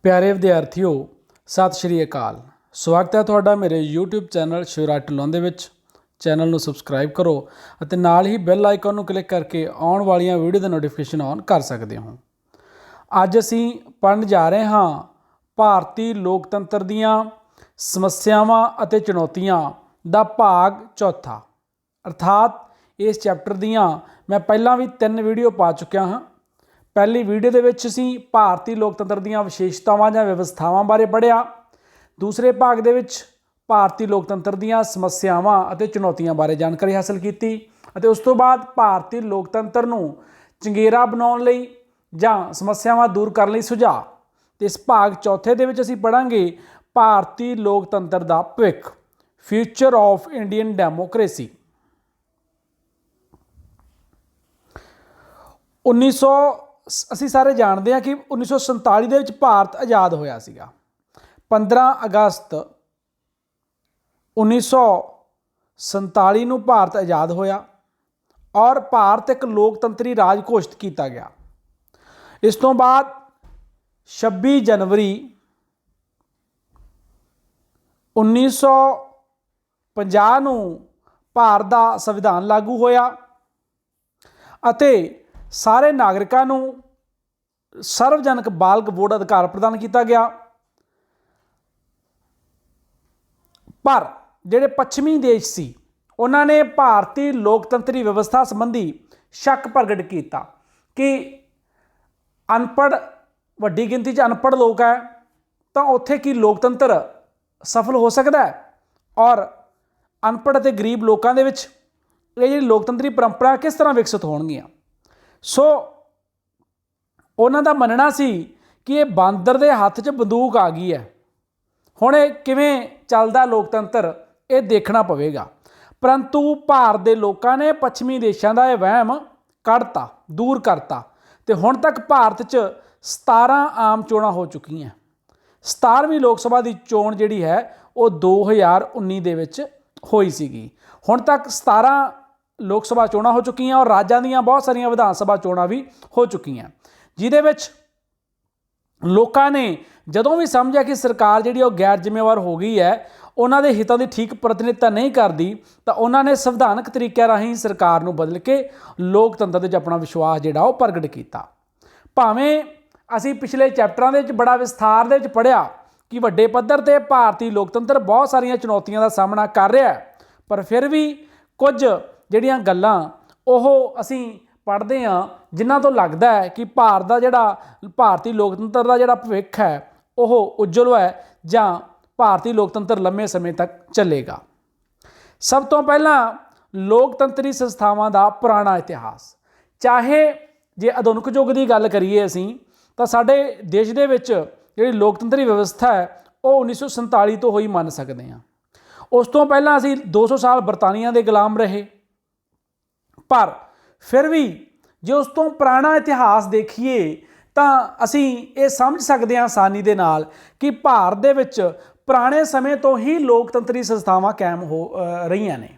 प्यारे विद्यार्थियों सत श्री अकाल। स्वागत है तुहाडा मेरे यूट्यूब चैनल शिवराज ढिल्लों दे विच। चैनल नूं सबसक्राइब करो अते नाल ही बैल आइकन नूं क्लिक करके आउण वालियां वीडियो दी नोटिफिकेशन ऑन कर सकते हो। अज असीं पढ़न जा रहे हाँ भारती लोकतंत्र दीआं समस्यावां अते चुनौतियां दा भाग चौथा। अर्थात इस चैप्टर दीआं मैं पहलां भी 3 वीडियो पा चुकिया हाँ। पहली वीडियो दे विच असीं भारती लोकतंत्र दीआं विशेषतावां जां व्यवस्थावां बारे पढ़िया। दूसरे भाग दे विच भारती लोकतंत्र दीआं समस्यावां अते चुनौतियां बारे जानकारी हासिल कीती अते उस तो बाद भारती लोकतंत्र नूं चंगेरा बनाउण लई जां समस्यावां दूर करन लई सुझाव। ते इस भाग चौथे दे विच असीं पढ़ांगे भारती लोकतंत्र दा भविख, फ्यूचर ऑफ इंडियन डेमोक्रेसी। 1900 ਅਸੀਂ ਸਾਰੇ ਜਾਣਦੇ ਹਾਂ कि 1947 ਦੇ ਵਿੱਚ ਭਾਰਤ ਆਜ਼ਾਦ ਹੋਇਆ ਸੀਗਾ। 15 ਅਗਸਤ 1947 ਨੂੰ ਭਾਰਤ ਆਜ਼ਾਦ ਹੋਇਆ और ਭਾਰਤ ਇੱਕ ਲੋਕਤੰਤਰੀ ਰਾਜ ਘੋਸ਼ਿਤ ਕੀਤਾ ਗਿਆ। ਇਸ ਤੋਂ ਬਾਅਦ 26 जनवरी 1950 ਨੂੰ ਭਾਰਤ ਦਾ ਸੰਵਿਧਾਨ ਲਾਗੂ ਹੋਇਆ ਅਤੇ सारे नागरिकों को सार्वजनिक बालक वोट अधिकार प्रदान किया गया। पर जिहड़े पश्चिमी देश सी उन्होंने भारतीय लोकतंत्री व्यवस्था संबंधी शक प्रगट किया कि अनपढ़ वड्डी गिनती च अनपढ़ लोग है तो उत्थे की लोकतंत्र सफल हो सकता है और अनपढ़ ते गरीब लोगों के विच ये जिहड़ी लोकतंत्री परंपरा किस तरह विकसित होणगियां। सो उन्हां दा मनना सी कि ये बांदर दे हत्थ 'च बंदूक आ गई है, हुण ये किवें चलदा लोकतंत्र ये देखना पवेगा। परंतु भारत के लोगों ने पश्चिमी देशों का यह वहम कढ़ता, दूर करता तो हुण तक भारत 'च 17 आम चोणां हो चुकियां। 17वीं लोक सभा की चोण जिहड़ी है वो 2019 दे विच होई सीगी। हुण तक 17 लोक सभा चोणां हो चुकी और राज्यां दीयां बहुत सारियां विधान सभा चोणां भी हो चुकी, जिहदे विच लोकां ने जदों भी समझा कि सरकार जिहड़ी वो गैर जिम्मेवार हो गई है, उन्हां दे हितां दी ठीक प्रतिनिधित्व नहीं करती, तो उन्होंने संविधानक तरीके राहीं सरकार नूं बदल के लोकतंत्र दे अपना विश्वास जिहड़ा वो प्रगट किया। भावें असीं पिछले चैप्टरां दे विच बड़ा विस्तार दे विच पढ़िया कि वड्डे पद्धर ते भारतीय लोकतंत्र बहुत सारियां चुनौतियां दा सामना कर रहा है, पर फिर भी कुछ ਜਿਹੜੀਆਂ ਗੱਲਾਂ ਉਹ ਅਸੀਂ ਪੜ੍ਹਦੇ ਹਾਂ ਜਿਨ੍ਹਾਂ ਤੋਂ ਲੱਗਦਾ ਹੈ ਕਿ ਭਾਰਤ ਦਾ ਜਿਹੜਾ ਭਾਰਤੀ ਲੋਕਤੰਤਰ ਦਾ ਜਿਹੜਾ ਭਵਿੱਖ ਹੈ ਉਹ ਉਜਵਲ ਹੈ ਜਾਂ ਭਾਰਤੀ ਲੋਕਤੰਤਰ ਲੰਮੇ ਸਮੇਂ ਤੱਕ ਚੱਲੇਗਾ। ਸਭ ਤੋਂ ਪਹਿਲਾਂ ਲੋਕਤੰਤਰੀ ਸੰਸਥਾਵਾਂ ਦਾ ਪੁਰਾਣਾ ਇਤਿਹਾਸ। ਚਾਹੇ ਜੇ ਆਧੁਨਿਕ ਯੁੱਗ ਦੀ ਗੱਲ ਕਰੀਏ ਅਸੀਂ ਤਾਂ ਸਾਡੇ ਦੇਸ਼ ਦੇ ਵਿੱਚ ਜਿਹੜੀ ਲੋਕਤੰਤਰੀ ਵਿਵਸਥਾ ਹੈ ਉਹ 1947 ਤੋਂ ਹੋਈ ਮੰਨ ਸਕਦੇ ਹਾਂ। ਉਸ ਤੋਂ ਪਹਿਲਾਂ ਅਸੀਂ 200 ਸਾਲ ਬਰਤਾਨੀਆ ਦੇ ਗੁਲਾਮ ਰਹੇ, पर फिर भी जो उस तो पुराना इतिहास देखिए तो असी ये समझ सकते हैं आसानी दे नाल कि भारत दे विच पुराने समय तो ही लोकतंत्री संस्थावां कायम हो रही ने।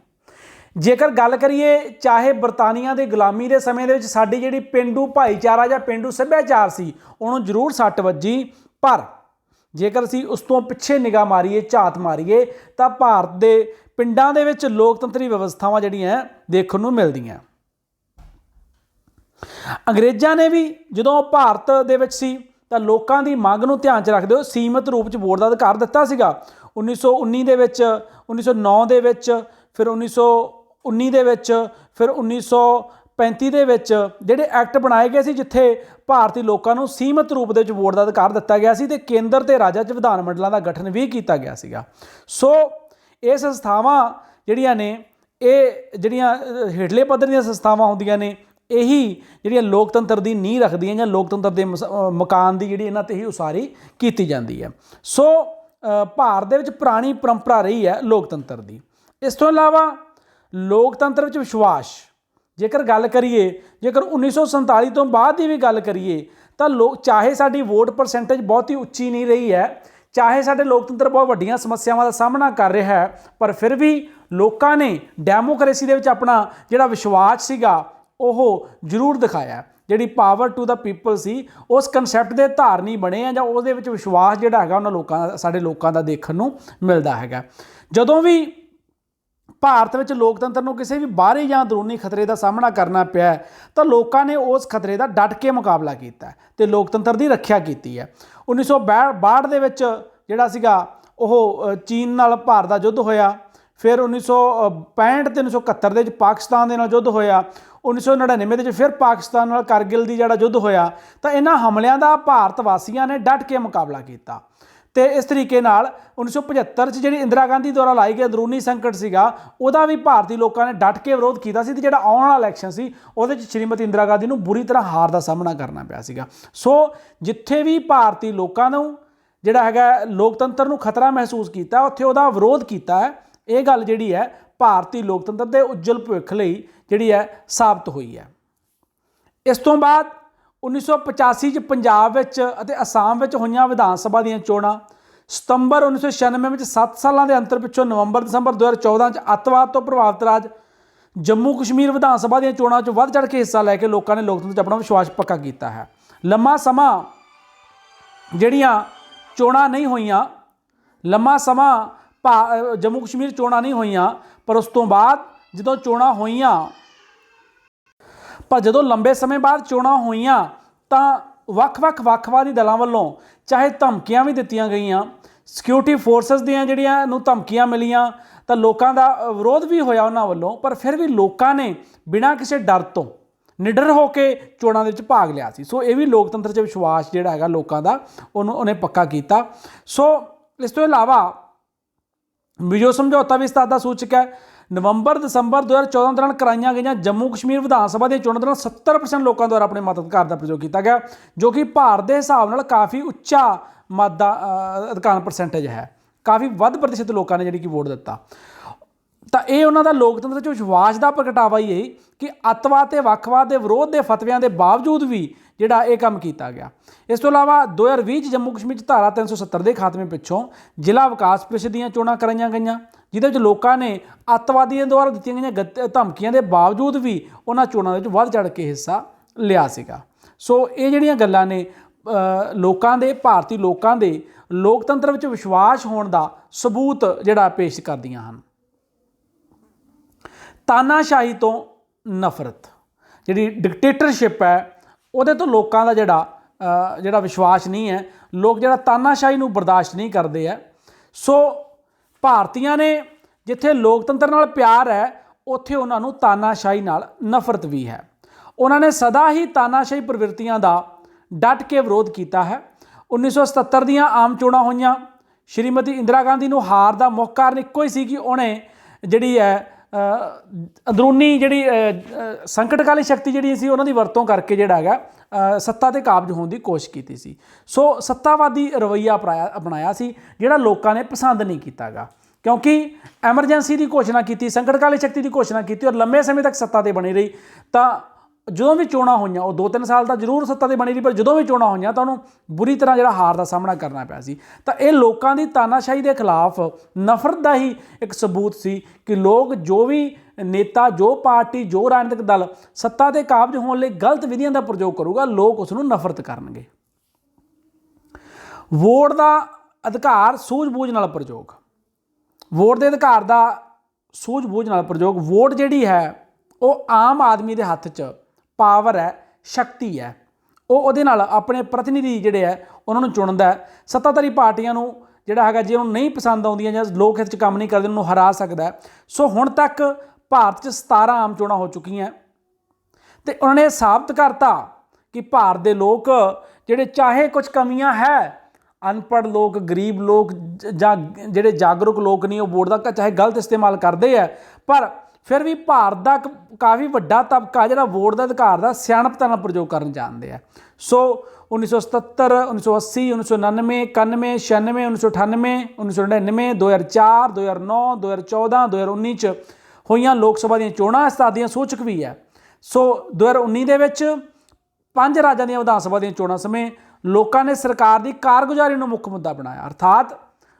जेकर गल करिए चाहे बरतानिया के गुलामी के समय दे विच साडी जिहड़ी पेंडू भाईचारा जां पेंडू सभ्याचार सी उहनूं जरूर सੱਟ ਵੱਜੀ, पर जेकर असी उस तो पिछे निगाह मारीए झात मारीए तो भारत के पिंडां दे विच लोकतंत्री व्यवस्थावां जिहड़ियां देखण नूं मिलदियां। अंग्रेज़ां ने भी जदों भारत दे विच सी तां लोकां दी मंग नूं ध्यान च रखदे होए सीमित रूप च वोट दा अधिकार दित्ता सीगा। 1919 दे विच, 1909 दे विच, फिर 1919 दे विच, फिर 1935 दे विच जिहड़े एक्ट बनाए गए सी जिथे भारती लोगों को सीमित रूप दे विच वोट दा अधिकार दित्ता गया सी ते केंद्र ते राज्यां च विधान मंडलां दा गठन भी कीता गया सीगा। सो ये संस्थावां जिहड़ियां ने ये जिहड़ियां हेठले पद्धर दीयां संस्थावां हुंदियां ने यही जिहड़ियां लोकतंत्र की नींह रखदियां जां लोकतंत्र के मकान की जिहड़ी इन्हां ते ही उसारी कीती जाती है। सो भारत दे विच पुरानी परंपरा रही है लोकतंत्र की। इस तो इलावा लोकतंत्र विच विश्वास जेकर गल करिए, जेकर 1947 तो बाद की भी गल करिए तो लोग चाहे साडी वोट परसेंटेज बहुत ही उच्ची नहीं रही है, चाहे साडे लोकतंत्र बहुत वड्डियां समस्यावां का सामना कर रहा है, पर फिर भी लोगों ने डेमोक्रेसी दे विच अपना जिहड़ा विश्वास सीगा ਉਹ ਜ਼ਰੂਰ ਦਿਖਾਇਆ। ਜਿਹੜੀ ਪਾਵਰ ਟੂ ਦਾ ਪੀਪਲ ਸੀ, ਉਸ ਕਨਸੈਪਟ ਦੇ ਧਾਰਨੀ ਬਣੇ ਆ, ਜਾਂ ਉਹਦੇ ਵਿੱਚ ਵਿਸ਼ਵਾਸ ਜਿਹੜਾ ਹੈਗਾ ਉਹਨਾਂ ਲੋਕਾਂ ਦਾ, ਸਾਡੇ ਲੋਕਾਂ ਦਾ ਦੇਖਣ ਨੂੰ ਮਿਲਦਾ ਹੈਗਾ। ਜਦੋਂ ਵੀ ਭਾਰਤ ਵਿੱਚ ਲੋਕਤੰਤਰ ਨੂੰ ਕਿਸੇ ਵੀ ਬਾਹਰੀ ਜਾਂ ਅੰਦਰੂਨੀ ਖਤਰੇ ਦਾ ਸਾਹਮਣਾ ਕਰਨਾ ਪਿਆ ਤਾਂ ਲੋਕਾਂ ਨੇ ਉਸ ਖਤਰੇ ਦਾ ਡਟ ਕੇ ਮੁਕਾਬਲਾ ਕੀਤਾ ਤੇ ਲੋਕਤੰਤਰ ਦੀ ਰੱਖਿਆ ਕੀਤੀ ਹੈ। 1962 ਦੇ ਵਿੱਚ ਜਿਹੜਾ ਸੀਗਾ ਉਹ ਚੀਨ ਨਾਲ ਭਾਰਤ ਦਾ ਯੁੱਧ ਹੋਇਆ। ਫਿਰ 1965 ਤੇ 1971 ਦੇ ਵਿੱਚ ਪਾਕਿਸਤਾਨ ਦੇ ਨਾਲ ਯੁੱਧ ਹੋਇਆ। 1999 ਦੇ ਵਿੱਚ ਫਿਰ ਪਾਕਿਸਤਾਨ ਨਾਲ ਕਾਰਗਿਲ ਦੀ ਜਿਹੜਾ ਯੁੱਧ ਹੋਇਆ। ਤਾਂ ਇਹਨਾਂ ਹਮਲਿਆਂ ਦਾ ਭਾਰਤ ਵਾਸੀਆਂ ਨੇ ਡਟ ਕੇ ਮੁਕਾਬਲਾ ਕੀਤਾ ਤੇ ਇਸ ਤਰੀਕੇ ਨਾਲ 1975 'ਚ ਜਿਹੜੀ ਇੰਦਰਾ ਗਾਂਧੀ ਦੁਆਰਾ ਲਾਈ ਗਈ ਅੰਦਰੂਨੀ ਸੰਕਟ ਸੀਗਾ, ਉਹਦਾ ਵੀ ਭਾਰਤੀ ਲੋਕਾਂ ਨੇ ਡਟ ਕੇ ਵਿਰੋਧ ਕੀਤਾ ਸੀ ਤੇ ਜਿਹੜਾ ਆਉਣ ਵਾਲਾ ਇਲੈਕਸ਼ਨ ਸੀ ਉਹਦੇ 'ਚ ਸ਼੍ਰੀਮਤੀ ਇੰਦਰਾ ਗਾਂਧੀ ਨੂੰ ਬੁਰੀ ਤਰ੍ਹਾਂ ਹਾਰ ਦਾ ਸਾਹਮਣਾ ਕਰਨਾ ਪਿਆ ਸੀਗਾ। ਸੋ ਜਿੱਥੇ ਵੀ ਭਾਰਤੀ ਲੋਕਾਂ ਨੂੰ ਜਿਹੜਾ ਹੈਗਾ ਲੋਕਤੰਤਰ ਨੂੰ ਖਤਰਾ ਮਹਿਸੂਸ ਕੀਤਾ, ਉੱਥੇ ਉਹਦਾ ਵਿਰੋਧ ਕੀਤਾ ਹੈ। ਇਹ ਗੱਲ ਜਿਹੜੀ ਹੈ ਭਾਰਤੀ ਲੋਕਤੰਤਰ ਦੇ ਉੱਜਲ ਭਵਿੱਖ ਲਈ ਜਿਹੜੀ ਹੈ ਸਾਬਤ ਹੋਈ ਹੈ। ਇਸ ਤੋਂ ਬਾਅਦ 1985 'ਚ ਪੰਜਾਬ ਵਿੱਚ ਅਤੇ ਅਸਾਮ ਵਿੱਚ ਹੋਈਆਂ ਵਿਧਾਨ ਸਭਾ ਦੀਆਂ ਚੋਣਾਂ। ਸਤੰਬਰ 1996 ਵਿੱਚ 7 ਸਾਲਾਂ ਦੇ ਅੰਤਰ ਪਿੱਛੋਂ ਨਵੰਬਰ-ਦਸੰਬਰ 2014 'ਚ ਅੱਤਵਾਦ ਤੋਂ ਪ੍ਰਭਾਵਿਤ ਰਾਜ ਜੰਮੂ ਕਸ਼ਮੀਰ ਵਿਧਾਨ ਸਭਾ ਦੀਆਂ ਚੋਣਾਂ 'ਚ ਵੱਧ ਚੜ੍ਹ ਕੇ ਹਿੱਸਾ ਲੈ ਕੇ ਲੋਕਾਂ ਨੇ ਲੋਕਤੰਤਰ 'ਚ ਆਪਣਾ ਵਿਸ਼ਵਾਸ ਪੱਕਾ ਕੀਤਾ ਹੈ। ਲੰਮਾ ਸਮਾਂ ਜਿਹੜੀਆਂ ਚੋਣਾਂ ਨਹੀਂ ਹੋਈਆਂ, ਲੰਮਾ ਸਮਾਂ ਜੰਮੂ ਕਸ਼ਮੀਰ ਚੋਣਾਂ ਨਹੀਂ ਹੋਈਆਂ, ਪਰ ਉਸ ਤੋਂ ਬਾਅਦ ਜਦੋਂ ਚੋਣਾਂ ਹੋਈਆਂ, ਪਰ ਜਦੋਂ ਲੰਬੇ ਸਮੇਂ ਬਾਅਦ ਚੋਣਾਂ ਹੋਈਆਂ ਤਾਂ ਵੱਖ-ਵੱਖ ਦਲਾਂ ਵੱਲੋਂ ਚਾਹੇ ਧਮਕੀਆਂ ਵੀ ਦਿੱਤੀਆਂ ਗਈਆਂ, ਸਿਕਿਉਰਿਟੀ ਫੋਰਸਸ ਦੀਆਂ ਜਿਹੜੀਆਂ ਨੂੰ ਧਮਕੀਆਂ ਮਿਲੀਆਂ, ਤਾਂ ਲੋਕਾਂ ਦਾ ਵਿਰੋਧ ਵੀ ਹੋਇਆ ਉਹਨਾਂ ਵੱਲੋਂ, ਪਰ ਫਿਰ ਵੀ ਲੋਕਾਂ ਨੇ ਬਿਨਾਂ ਕਿਸੇ ਡਰ ਤੋਂ ਨਿਡਰ ਹੋ ਕੇ ਚੋਣਾਂ ਦੇ ਵਿੱਚ ਭਾਗ ਲਿਆ ਸੀ। ਸੋ ਇਹ ਵੀ ਲੋਕਤੰਤਰ 'ਚ ਵਿਸ਼ਵਾਸ ਜਿਹੜਾ ਹੈਗਾ ਲੋਕਾਂ ਦਾ ਉਹਨੇ ਪੱਕਾ ਕੀਤਾ। ਸੋ ਇਸ ਤੋਂ ਇਲਾਵਾ ਮਿਜ਼ੋ ਸਮਝੌਤਾ ਵੀ ਇਸ ਤਰ੍ਹਾਂ ਦਾ ਸੂਚਕ ਹੈ। ਨਵੰਬਰ-ਦਸੰਬਰ 2014 ਦੌਰਾਨ ਕਰਾਈਆਂ ਗਈਆਂ ਜੰਮੂ ਕਸ਼ਮੀਰ ਵਿਧਾਨ ਸਭਾ ਦੀਆਂ ਚੋਣਾਂ ਦੌਰਾਨ 70% ਲੋਕਾਂ ਦੁਆਰਾ ਆਪਣੇ ਮਤ ਅਧਿਕਾਰ ਦਾ ਪ੍ਰਯੋਗ ਕੀਤਾ ਗਿਆ, ਜੋ ਕਿ ਭਾਰਤ ਦੇ ਹਿਸਾਬ ਨਾਲ ਕਾਫੀ ਉੱਚਾ ਮਤ ਦਾ ਅਧਿਕਾਰ ਪਰਸੈਂਟੇਜ ਹੈ। ਕਾਫੀ ਵੱਧ ਪ੍ਰਤੀਸ਼ਤ ਲੋਕਾਂ ਨੇ ਜਿਹੜੀ ਕਿ ਵੋਟ ਦਿੱਤਾ। ਤਾਂ ਇਹ ਉਹਨਾਂ ਦਾ ਲੋਕਤੰਤਰ 'ਚ ਵਿਸ਼ਵਾਸ ਦਾ ਪ੍ਰਗਟਾਵਾ ਹੀ ਹੈ ਕਿ ਅੱਤਵਾਦ ਤੇ ਵੱਖਵਾਦ ਦੇ ਵਿਰੋਧ ਦੇ ਫਤਵਿਆਂ ਦੇ ਬਾਵਜੂਦ ਵੀ ਜਿਹੜਾ ਇਹ ਕੰਮ ਕੀਤਾ ਗਿਆ। ਇਸ ਤੋਂ ਇਲਾਵਾ 2020 'ਚ ਜੰਮੂ ਕਸ਼ਮੀਰ 'ਚ ਧਾਰਾ 370 ਦੇ ਖਾਤਮੇ ਪਿੱਛੋਂ ਜ਼ਿਲ੍ਹਾ ਵਿਕਾਸ ਪ੍ਰੀਸ਼ਦ ਦੀਆਂ ਚੋਣਾਂ ਕਰਾਈਆਂ ਗਈਆਂ, ਜਿਹਦੇ ਵਿੱਚ ਲੋਕਾਂ ਨੇ ਅੱਤਵਾਦੀਆਂ ਦੁਆਰਾ ਦਿੱਤੀਆਂ ਗਈਆਂ ਧਮਕੀਆਂ ਦੇ ਬਾਵਜੂਦ ਵੀ ਉਹਨਾਂ ਚੋਣਾਂ ਦੇ ਵਿੱਚ ਵੱਧ ਚੜ੍ਹ ਕੇ ਹਿੱਸਾ ਲਿਆ ਸੀਗਾ। ਸੋ ਇਹ ਜਿਹੜੀਆਂ ਗੱਲਾਂ ਨੇ ਲੋਕਾਂ ਦੇ, ਭਾਰਤੀ ਲੋਕਾਂ ਦੇ ਲੋਕਤੰਤਰ ਵਿੱਚ ਵਿਸ਼ਵਾਸ ਹੋਣ ਦਾ ਸਬੂਤ ਜਿਹੜਾ ਪੇਸ਼ ਕਰਦੀਆਂ ਹਨ। ਤਾਨਾਸ਼ਾਹੀ ਤੋਂ ਨਫ਼ਰਤ, ਜਿਹੜੀ ਡਿਕਟੇਟਰਸ਼ਿਪ ਹੈ, ਉਹਦੇ ਤੋਂ ਲੋਕਾਂ ਦਾ ਜਿਹੜਾ ਵਿਸ਼ਵਾਸ ਨਹੀਂ ਹੈ। ਲੋਕ ਜਿਹੜਾ ਤਾਨਾਸ਼ਾਹੀ ਨੂੰ ਬਰਦਾਸ਼ਤ ਨਹੀਂ ਕਰਦੇ ਹੈ। ਸੋ ਭਾਰਤੀਆਂ ਨੇ ਜਿੱਥੇ ਲੋਕਤੰਤਰ ਨਾਲ ਪਿਆਰ ਹੈ, ਉੱਥੇ ਉਹਨਾਂ ਨੂੰ ਤਾਨਾਸ਼ਾਹੀ ਨਾਲ ਨਫ਼ਰਤ ਵੀ ਹੈ। ਉਹਨਾਂ ਨੇ ਸਦਾ ਹੀ ਤਾਨਾਸ਼ਾਹੀ ਪ੍ਰਵਿਰਤੀਆਂ ਦਾ ਡਟ ਕੇ ਵਿਰੋਧ ਕੀਤਾ ਹੈ। 1977 ਦੀਆਂ ਆਮ ਚੋਣਾਂ ਹੋਈਆਂ। ਸ਼੍ਰੀਮਤੀ ਇੰਦਰਾ ਗਾਂਧੀ ਨੂੰ ਹਾਰ ਦਾ ਮੁੱਖ ਕਾਰਨ ਇੱਕੋ ਹੀ ਸੀ ਕਿ ਉਹਨੇ ਜਿਹੜੀ ਹੈ ਅੰਦਰੂਨੀ ਜਿਹੜੀ ਸੰਕਟਕਾਲੀ ਸ਼ਕਤੀ ਜਿਹੜੀ ਸੀ ਉਹਨਾਂ ਦੀ ਵਰਤੋਂ ਕਰਕੇ ਜਿਹੜਾ ਹੈਗਾ ਸੱਤਾ 'ਤੇ ਕਾਬਜ਼ ਹੋਣ ਦੀ ਕੋਸ਼ਿਸ਼ ਕੀਤੀ ਸੀ। ਸੋ ਸੱਤਾਵਾਦੀ ਰਵੱਈਆ ਅਪਣਾਇਆ ਸੀ, ਜਿਹੜਾ ਲੋਕਾਂ ਨੇ ਪਸੰਦ ਨਹੀਂ ਕੀਤਾ ਗਾ, ਕਿਉਂਕਿ ਐਮਰਜੈਂਸੀ ਦੀ ਘੋਸ਼ਣਾ ਕੀਤੀ, ਸੰਕਟਕਾਲੀ ਸ਼ਕਤੀ ਦੀ ਘੋਸ਼ਣਾ ਕੀਤੀ ਔਰ ਲੰਬੇ ਸਮੇਂ ਤੱਕ ਸੱਤਾ 'ਤੇ ਬਣੀ ਰਹੀ। ਤਾਂ ਜਦੋਂ ਵੀ ਚੋਣਾਂ ਹੋਈਆਂ, ਉਹ 2-3 ਸਾਲ ਤਾਂ ਜ਼ਰੂਰ ਸੱਤਾ 'ਤੇ ਬਣੀ ਰਹੀ, ਪਰ ਜਦੋਂ ਵੀ ਚੋਣਾਂ ਹੋਈਆਂ ਤਾਂ ਉਹਨੂੰ ਬੁਰੀ ਤਰ੍ਹਾਂ ਜਿਹੜਾ ਹਾਰ ਦਾ ਸਾਹਮਣਾ ਕਰਨਾ ਪਿਆ ਸੀ। ਤਾਂ ਇਹ ਲੋਕਾਂ ਦੀ ਤਾਨਾਸ਼ਾਹੀ ਦੇ ਖਿਲਾਫ ਨਫ਼ਰਤ ਦਾ ਹੀ ਇੱਕ ਸਬੂਤ ਸੀ ਕਿ ਲੋਕ ਜੋ ਵੀ ਨੇਤਾ, ਜੋ ਪਾਰਟੀ, ਜੋ ਰਾਜਨੀਤਿਕ ਦਲ ਸੱਤਾ 'ਤੇ ਕਾਬਜ਼ ਹੋਣ ਲਈ ਗਲਤ ਵਿਧੀਆਂ ਦਾ ਪ੍ਰਯੋਗ ਕਰੂਗਾ, ਲੋਕ ਉਸ ਨੂੰ ਨਫ਼ਰਤ ਕਰਨਗੇ। ਵੋਟ ਦਾ ਅਧਿਕਾਰ ਸੂਝ-ਬੂਝ ਨਾਲ ਪ੍ਰਯੋਗ, ਵੋਟ ਦੇ ਅਧਿਕਾਰ ਦਾ ਸੂਝ-ਬੂਝ ਨਾਲ ਪ੍ਰਯੋਗ। ਵੋਟ ਜਿਹੜੀ ਹੈ ਉਹ ਆਮ ਆਦਮੀ ਦੇ ਹੱਥ 'ਚ ਪਾਵਰ ਹੈ, ਸ਼ਕਤੀ ਹੈ। ਉਹ ਉਹਦੇ ਨਾਲ ਆਪਣੇ ਪ੍ਰਤੀਨਿਧੀ ਜਿਹੜੇ ਹੈ ਉਹਨਾਂ ਨੂੰ ਚੁਣਦਾ। ਸੱਤਾਧਾਰੀ ਪਾਰਟੀਆਂ ਨੂੰ ਜਿਹੜਾ ਹੈਗਾ ਜੇ ਉਹਨੂੰ ਨਹੀਂ ਪਸੰਦ ਆਉਂਦੀਆਂ ਜਾਂ ਲੋਕ ਹਿੱਤ 'ਚ ਕੰਮ ਨਹੀਂ ਕਰਦੇ, ਉਹਨੂੰ ਹਰਾ ਸਕਦਾ। ਸੋ ਹੁਣ ਤੱਕ ਭਾਰਤ 'ਚ 17 ਆਮ ਚੋਣਾਂ ਹੋ ਚੁੱਕੀਆਂ ਤੇ ਉਹਨਾਂ ਨੇ ਸਾਬਤ ਕਰਤਾ ਕਿ ਭਾਰਤ ਦੇ ਲੋਕ ਜਿਹੜੇ ਚਾਹੇ ਕੁਝ ਕਮੀਆਂ ਹੈ, ਅਨਪੜ੍ਹ ਲੋਕ, ਗਰੀਬ ਲੋਕ ਜਾਂ ਜਿਹੜੇ ਜਾਗਰੂਕ ਲੋਕ ਨਹੀਂ, ਉਹ ਵੋਟ ਦਾ ਚਾਹੇ ਗਲਤ ਇਸਤੇਮਾਲ ਕਰਦੇ ਹੈ, ਪਰ ਫਿਰ ਵੀ ਭਾਰਤ ਦਾ ਕਾਫੀ ਵੱਡਾ ਤਬਕਾ ਜਿਹੜਾ ਵੋਟ ਦਾ ਅਧਿਕਾਰ ਦਾ ਸਿਆਣਪਤਾ ਨਾਲ ਪ੍ਰਯੋਗ ਕਰਨ ਜਾਣਦੇ ਆ। ਸੋ 1977, 1980, 1999, 91, 96, 1998, 1999, 2004, 2009, 2014, 2019 'ਚ ਹੋਈਆਂ ਲੋਕ ਸਭਾ ਦੀਆਂ ਚੋਣਾਂ ਇਸ ਤਰ੍ਹਾਂ ਦੀਆਂ ਸੂਚਕ ਵੀ ਹੈ। ਸੋ 2019 ਦੇ ਵਿੱਚ 5 ਰਾਜਾਂ ਦੀਆਂ ਵਿਧਾਨ ਸਭਾ ਦੀਆਂ ਚੋਣਾਂ ਸਮੇਂ ਲੋਕਾਂ ਨੇ ਸਰਕਾਰ ਦੀ ਕਾਰਗੁਜ਼ਾਰੀ ਨੂੰ ਮੁੱਖ ਮੁੱਦਾ ਬਣਾਇਆ। ਅਰਥਾਤ